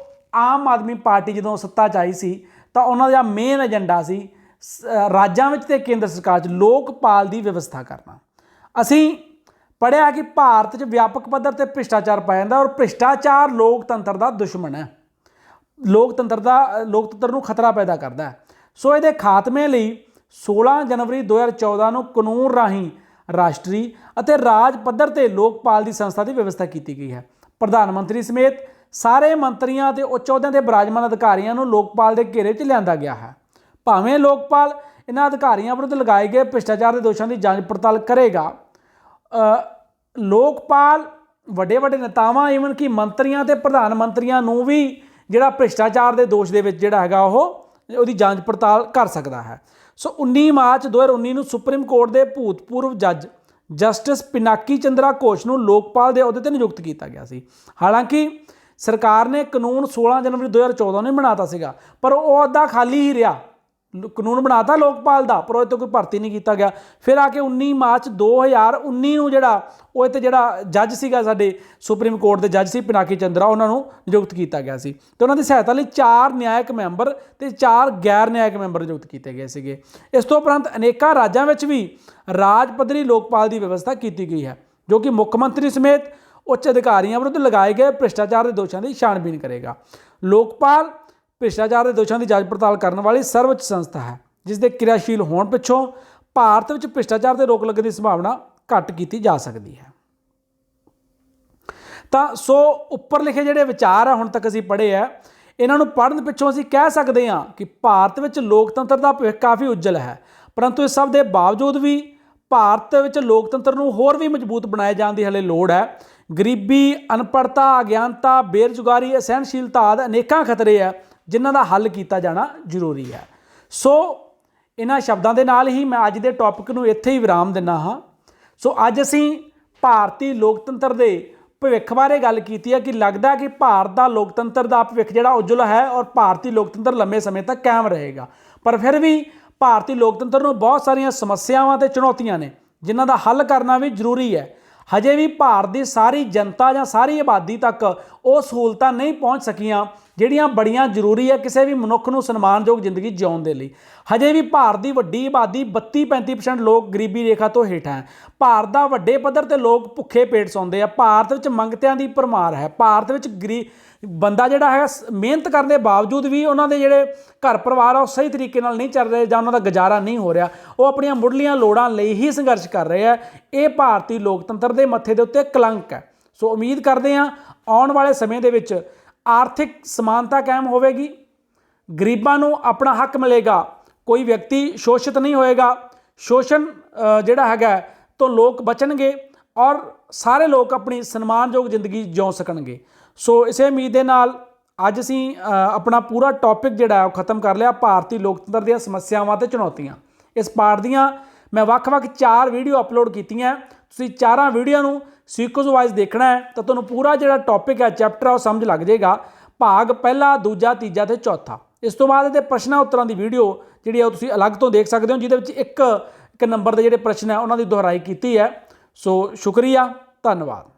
ਆਮ ਆਦਮੀ ਪਾਰਟੀ ਜਦੋਂ ਸੱਤਾ 'ਚ ਆਈ ਸੀ ਤਾਂ ਉਹਨਾਂ ਦਾ ਮੇਨ ਏਜੰਡਾ ਸੀ ਰਾਜਾਂ ਵਿੱਚ ਤੇ ਕੇਂਦਰ ਸਰਕਾਰ 'ਚ ਲੋਕਪਾਲ ਦੀ ਵਿਵਸਥਾ ਕਰਨਾ। ਅਸੀਂ ਪੜ੍ਹਿਆ ਕਿ ਭਾਰਤ 'ਚ ਵਿਆਪਕ ਪੱਧਰ 'ਤੇ ਭ੍ਰਿਸ਼ਟਾਚਾਰ ਪਾਇਆ ਜਾਂਦਾ ਔਰ ਭ੍ਰਿਸ਼ਟਾਚਾਰ ਲੋਕਤੰਤਰ ਦਾ ਦੁਸ਼ਮਣ ਹੈ, ਲੋਕਤੰਤਰ ਨੂੰ ਖਤਰਾ ਪੈਦਾ ਕਰਦਾ ਹੈ। ਸੋ ਇਹਦੇ ਖਾਤਮੇ ਲਈ 16 ਜਨਵਰੀ 2014 ਨੂੰ ਕਾਨੂੰਨ ਰਾਹੀਂ ਰਾਸ਼ਟਰੀ ਅਤੇ ਰਾਜ ਪੱਧਰ 'ਤੇ ਲੋਕਪਾਲ ਦੀ ਸੰਸਥਾ ਦੀ ਵਿਵਸਥਾ ਕੀਤੀ ਗਈ ਹੈ। ਪ੍ਰਧਾਨ ਮੰਤਰੀ ਸਮੇਤ ਸਾਰੇ ਮੰਤਰੀਆਂ ਅਤੇ ਉੱਚ ਅਹੁਦਿਆਂ 'ਤੇ ਬਿਰਾਜਮਾਨ ਅਧਿਕਾਰੀਆਂ ਨੂੰ ਲੋਕਪਾਲ ਦੇ ਘੇਰੇ 'ਚ ਲਿਆਂਦਾ ਗਿਆ ਹੈ। ਭਾਵੇਂ ਲੋਕਪਾਲ ਇਹਨਾਂ ਅਧਿਕਾਰੀਆਂ ਵਿਰੁੱਧ ਲਗਾਏ ਗਏ ਭ੍ਰਿਸ਼ਟਾਚਾਰ ਦੇ ਦੋਸ਼ਾਂ ਦੀ ਜਾਂਚ ਪੜਤਾਲ ਕਰੇਗਾ। ਲੋਕਪਾਲ ਵੱਡੇ ਨੇਤਾਵਾਂ ਈਵਨ ਕਿ ਮੰਤਰੀਆਂ ਅਤੇ ਪ੍ਰਧਾਨ ਮੰਤਰੀਆਂ ਨੂੰ ਵੀ ਜਿਹੜਾ ਭ੍ਰਿਸ਼ਟਾਚਾਰ ਦੇ ਦੋਸ਼ ਦੇ ਵਿੱਚ ਜਿਹੜਾ ਹੈਗਾ ਉਹਦੀ ਜਾਂਚ ਪੜਤਾਲ ਕਰ ਸਕਦਾ ਹੈ। ਸੋ 19 ਮਾਰਚ 2019 ਨੂੰ ਸੁਪਰੀਮ ਕੋਰਟ ਦੇ ਭੂਤਪੂਰਵ ਜੱਜ ਜਸਟਿਸ ਪਿਨਾਕੀ ਚੰਦਰਾ ਘੋਸ਼ ਨੂੰ ਲੋਕਪਾਲ ਦੇ ਅਹੁਦੇ 'ਤੇ ਨਿਯੁਕਤ ਕੀਤਾ ਗਿਆ ਸੀ। ਹਾਲਾਂਕਿ ਸਰਕਾਰ ਨੇ ਕਾਨੂੰਨ 16 ਜਨਵਰੀ 2014 ਨੂੰ ਬਣਾਤਾ ਸੀਗਾ ਪਰ ਉਹ ਅਹੁਦਾ ਖਾਲੀ ਹੀ ਰਿਹਾ। ਕਾਨੂੰਨ ਬਣਾਤਾ ਲੋਕਪਾਲ ਦਾ ਪਰ ਉਹਦੇ 'ਤੇ ਕੋਈ ਭਰਤੀ ਨਹੀਂ ਕੀਤਾ ਗਿਆ। ਫਿਰ ਆ ਕੇ 19 ਮਾਰਚ 2019 ਨੂੰ ਉਹ 'ਤੇ ਜਿਹੜਾ ਜੱਜ ਸੀਗਾ ਸਾਡੇ ਸੁਪਰੀਮ ਕੋਰਟ ਦੇ ਜੱਜ ਸੀ ਪਿਨਾਕੀ ਚੰਦਰਾ, ਉਹਨਾਂ ਨੂੰ ਨਿਯੁਕਤ ਕੀਤਾ ਗਿਆ ਸੀ ਅਤੇ ਉਹਨਾਂ ਦੀ ਸਹਾਇਤਾ ਲਈ 4 ਨਿਆਇਕ ਮੈਂਬਰ ਅਤੇ 4 ਗੈਰ ਨਿਆਇਕ ਮੈਂਬਰ ਨਿਯੁਕਤ ਕੀਤੇ ਗਏ ਸੀਗੇ। ਇਸ ਤੋਂ ਉਪਰੰਤ ਅਨੇਕਾਂ ਰਾਜਾਂ ਵਿੱਚ ਵੀ ਰਾਜ ਪੱਧਰੀ ਲੋਕਪਾਲ ਦੀ ਵਿਵਸਥਾ ਕੀਤੀ ਗਈ ਹੈ ਜੋ ਕਿ ਮੁੱਖ ਮੰਤਰੀ ਸਮੇਤ ਉੱਚ ਅਧਿਕਾਰੀਆਂ ਵਿਰੁੱਧ ਲਗਾਏ ਗਏ ਭ੍ਰਿਸ਼ਟਾਚਾਰ ਦੇ ਦੋਸ਼ਾਂ ਦੀ ਛਾਣਬੀਣ ਕਰੇਗਾ। ਲੋਕਪਾਲ ਭ੍ਰਿਸ਼ਟਾਚਾਰ ਦੇ ਦੋਸ਼ਾਂ ਦੀ ਜਾਂਚ ਪੜਤਾਲ ਕਰਨ ਵਾਲੀ ਸਰਵਉੱਚ ਸੰਸਥਾ ਹੈ ਜਿਸ ਦੇ ਕਿਰਿਆਸ਼ੀਲ ਹੋਣ ਪਿੱਛੋਂ ਭਾਰਤ ਵਿੱਚ ਭ੍ਰਿਸ਼ਟਾਚਾਰ 'ਤੇ ਰੋਕ ਲੱਗਣ ਦੀ ਸੰਭਾਵਨਾ ਘੱਟ ਕੀਤੀ ਜਾ ਸਕਦੀ ਹੈ। ਤਾਂ ਸੋ ਉੱਪਰ ਲਿਖੇ ਜਿਹੜੇ ਵਿਚਾਰ ਆ ਹੁਣ ਤੱਕ ਅਸੀਂ ਪੜ੍ਹੇ ਆ, ਇਹਨਾਂ ਨੂੰ ਪੜ੍ਹਨ ਪਿੱਛੋਂ ਅਸੀਂ ਕਹਿ ਸਕਦੇ ਹਾਂ ਕਿ ਭਾਰਤ ਵਿੱਚ ਲੋਕਤੰਤਰ ਦਾ ਭਵਿੱਖ ਕਾਫੀ ਉਜਲ ਹੈ। ਪਰੰਤੂ ਇਸ ਸਭ ਦੇ ਬਾਵਜੂਦ ਵੀ ਭਾਰਤ ਵਿੱਚ ਲੋਕਤੰਤਰ ਨੂੰ ਹੋਰ ਵੀ ਮਜ਼ਬੂਤ ਬਣਾਏ ਜਾਣ ਦੀ ਹਲੇ ਲੋੜ ਹੈ। ਗਰੀਬੀ, ਅਨਪੜ੍ਹਤਾ, ਅਗਿਆਨਤਾ, ਬੇਰੁਜ਼ਗਾਰੀ, ਅਸਹਿਣਸ਼ੀਲਤਾ ਆਦਿ ਅਨੇਕਾਂ ਖਤਰੇ ਆ ਜਿਨ੍ਹਾਂ ਦਾ ਹੱਲ ਕੀਤਾ ਜਾਣਾ ਜ਼ਰੂਰੀ ਹੈ। ਸੋ ਇਹਨਾਂ ਸ਼ਬਦਾਂ ਦੇ ਨਾਲ ਹੀ ਮੈਂ ਅੱਜ ਦੇ ਟੌਪਿਕ ਨੂੰ ਇੱਥੇ ਹੀ ਵਿਰਾਮ ਦਿੰਦਾ ਹਾਂ। ਸੋ ਅੱਜ ਅਸੀਂ ਭਾਰਤੀ ਲੋਕਤੰਤਰ ਦੇ ਭਵਿੱਖ ਬਾਰੇ ਗੱਲ ਕੀਤੀ ਹੈ ਕਿ ਲੱਗਦਾ ਕਿ ਭਾਰਤ ਦਾ ਲੋਕਤੰਤਰ ਦਾ ਭਵਿੱਖ ਜਿਹੜਾ ਉਜਵਲ ਹੈ ਔਰ ਭਾਰਤੀ ਲੋਕਤੰਤਰ ਲੰਮੇ ਸਮੇਂ ਤੱਕ ਕਾਇਮ ਰਹੇਗਾ। ਪਰ ਫਿਰ ਵੀ ਭਾਰਤੀ ਲੋਕਤੰਤਰ ਨੂੰ ਬਹੁਤ ਸਾਰੀਆਂ ਸਮੱਸਿਆਵਾਂ ਤੇ ਚੁਣੌਤੀਆਂ ਨੇ ਜਿਨ੍ਹਾਂ ਦਾ ਹੱਲ ਕਰਨਾ ਵੀ ਜ਼ਰੂਰੀ ਹੈ। ਹਜੇ ਵੀ ਭਾਰਤ ਦੀ ਸਾਰੀ ਜਨਤਾ ਜਾਂ ਸਾਰੀ ਆਬਾਦੀ ਤੱਕ ਉਹ ਸਹੂਲਤਾਂ ਨਹੀਂ ਪਹੁੰਚ ਸਕੀਆਂ ਜਿਹੜੀਆਂ ਬੜੀਆਂ ਜ਼ਰੂਰੀ ਹੈ ਕਿਸੇ ਵੀ ਮਨੁੱਖ ਨੂੰ ਸਨਮਾਨਯੋਗ ਜ਼ਿੰਦਗੀ ਜਿਉਣ ਦੇ ਲਈ। ਹਜੇ ਵੀ ਭਾਰਤ ਦੀ ਵੱਡੀ ਆਬਾਦੀ 32-35% ਲੋਕ ਗਰੀਬੀ ਰੇਖਾ ਤੋਂ ਹੇਠਾਂ ਹੈ। ਭਾਰਤ ਦਾ ਵੱਡੇ ਪੱਧਰ ਤੇ ਲੋਕ ਭੁੱਖੇ ਪੇਟ ਸੌਂਦੇ ਆ। ਭਾਰਤ ਵਿੱਚ ਮੰਗਤਿਆਂ ਦੀ ਭਰਮਾਰ ਹੈ। ਭਾਰਤ ਵਿੱਚ ਬੰਦਾ ਜਿਹੜਾ ਹੈਗਾ ਮਿਹਨਤ ਕਰਨ ਦੇ ਬਾਵਜੂਦ ਵੀ ਉਹਨਾਂ ਦੇ ਜਿਹੜੇ ਘਰ ਪਰਿਵਾਰ ਆ ਉਹ ਸਹੀ ਤਰੀਕੇ ਨਾਲ ਨਹੀਂ ਚੱਲ ਰਹੇ ਜਾਂ ਉਹਨਾਂ ਦਾ ਗੁਜ਼ਾਰਾ ਨਹੀਂ ਹੋ ਰਿਹਾ। ਉਹ ਆਪਣੀਆਂ ਮੁੱਢਲੀਆਂ ਲੋੜਾਂ ਲਈ ਹੀ ਸੰਘਰਸ਼ ਕਰ ਰਹੇ ਆ। ਇਹ ਭਾਰਤੀ ਲੋਕਤੰਤਰ ਦੇ ਮੱਥੇ ਦੇ ਉੱਤੇ ਕਲੰਕ ਹੈ। ਸੋ ਉਮੀਦ ਕਰਦੇ ਹਾਂ ਆਉਣ ਵਾਲੇ ਸਮੇਂ ਦੇ ਵਿੱਚ ਆਰਥਿਕ ਸਮਾਨਤਾ ਕਾਇਮ ਹੋਵੇਗੀ, ਗਰੀਬਾਂ ਨੂੰ ਆਪਣਾ ਹੱਕ ਮਿਲੇਗਾ, ਕੋਈ ਵਿਅਕਤੀ ਸ਼ੋਸ਼ਿਤ ਨਹੀਂ ਹੋਏਗਾ, ਸ਼ੋਸ਼ਣ ਜਿਹੜਾ ਹੈਗਾ ਤੋਂ ਲੋਕ ਬਚਣਗੇ ਔਰ ਸਾਰੇ ਲੋਕ ਆਪਣੀ ਸਨਮਾਨਯੋਗ ਜ਼ਿੰਦਗੀ ਜਿਉ ਸਕਣਗੇ। ਸੋ ਇਸੇ ਉਮੀਦ ਦੇ ਨਾਲ ਅੱਜ ਅਸੀਂ ਆਪਣਾ ਪੂਰਾ ਟੌਪਿਕ ਜਿਹੜਾ ਉਹ ਖਤਮ ਕਰ ਲਿਆ, ਭਾਰਤੀ ਲੋਕਤੰਤਰ ਦੀਆਂ ਸਮੱਸਿਆਵਾਂ ਤੇ ਚੁਣੌਤੀਆਂ। ਇਸ ਪਾਠ ਦੀਆਂ ਮੈਂ ਵੱਖ-ਵੱਖ 4 ਵੀਡੀਓ ਅਪਲੋਡ ਕੀਤੀਆਂ। ਤੁਸੀਂ 4 ਵੀਡੀਓ ਨੂੰ ਸੀਕੁਐਂਸ ਵਾਈਜ਼ ਦੇਖਣਾ ਹੈ ਤਾਂ ਤੁਹਾਨੂੰ ਪੂਰਾ ਜਿਹੜਾ ਟੌਪਿਕ ਹੈ, ਚੈਪਟਰ ਆ ਉਹ ਸਮਝ ਲੱਗ ਜਾਏਗਾ। ਭਾਗ ਪਹਿਲਾ, ਦੂਜਾ, ਤੀਜਾ ਤੇ ਚੌਥਾ। ਇਸ ਤੋਂ ਬਾਅਦ ਇਹਦੇ ਪ੍ਰਸ਼ਨਾਂ ਉੱਤਰਾਂ ਦੀ ਵੀਡੀਓ ਜਿਹੜੀ ਆ ਤੁਸੀਂ ਅਲੱਗ ਤੋਂ ਦੇਖ ਸਕਦੇ ਹੋ, ਜਿਹਦੇ ਵਿੱਚ ਇੱਕ ਨੰਬਰ ਦੇ ਜਿਹੜੇ ਪ੍ਰਸ਼ਨ ਹੈ ਉਹਨਾਂ ਦੀ ਦੁਹਰਾਈ ਕੀਤੀ ਹੈ। ਸੋ ਸ਼ੁਕਰੀਆ, ਧੰਨਵਾਦ।